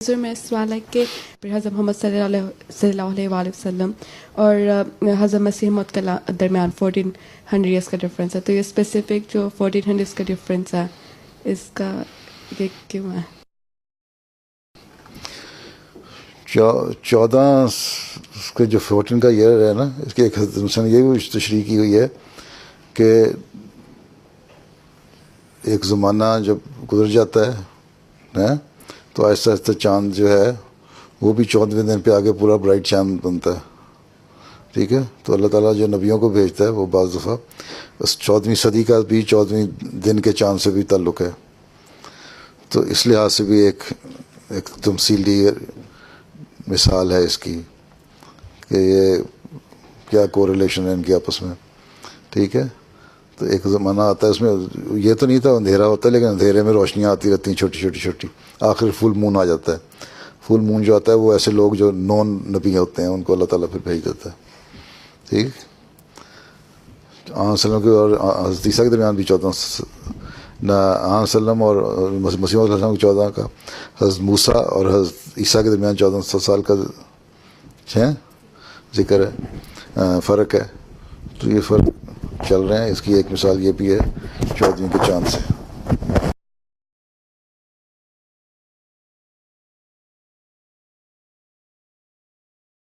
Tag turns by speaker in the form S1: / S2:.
S1: میں سوال ہے کہ حضرت محمد صلی اللہ علیہ وآلہ وسلم اور حضرت مسیح موعود کے درمیان 1400 ایئرس کا ڈفرینس ہے، تو یہ اسپیسیفک جو 1400 کا ڈفرینس ہے اس کا یہ کیوں ہے؟
S2: 14 کے جو 14 کا ایئر ہے نا، اس کی ایک حدیث نے یہ بھی تشریح کی ہوئی ہے کہ ایک زمانہ جب گزر جاتا ہے تو آہستہ آہستہ چاند جو ہے وہ بھی 14ویں دن پہ آگے پورا برائٹ چاند بنتا ہے. ٹھیک ہے، تو اللہ تعالیٰ جو نبیوں کو بھیجتا ہے وہ بعض دفعہ اس 14ویں صدی کا بھی 14ویں دن کے چاند سے بھی تعلق ہے. تو اس لحاظ سے بھی ایک تمثیلی مثال ہے اس کی کہ یہ کیا کوریلیشن ہے ان کی آپس میں. ٹھیک ہے، تو ایک زمانہ آتا ہے اس میں یہ تو نہیں تھا اندھیرا ہوتا ہے، لیکن اندھیرے میں روشنیاں آتی رہتی ہیں چھوٹی چھوٹی. آخر فل مون آ جاتا ہے. فل مون جو آتا ہے وہ ایسے لوگ جو نون نبی ہوتے ہیں ان کو اللہ تعالیٰ پھر بھیج دیتا ہے. ٹھیک، وسلم کے اور حضرت عیسیٰ کے درمیان بھی 14 نہ وسلم اور مسیح علیہ السلام کے 14 کا، حضرت موسیٰ اور حضرت عیسیٰ کے درمیان 1400 سال کا ذکر ہے، فرق ہے. تو یہ فرق چل رہے ہیں. اس کی ایک مثال یہ بھی ہے 14ویں کے چاند سے.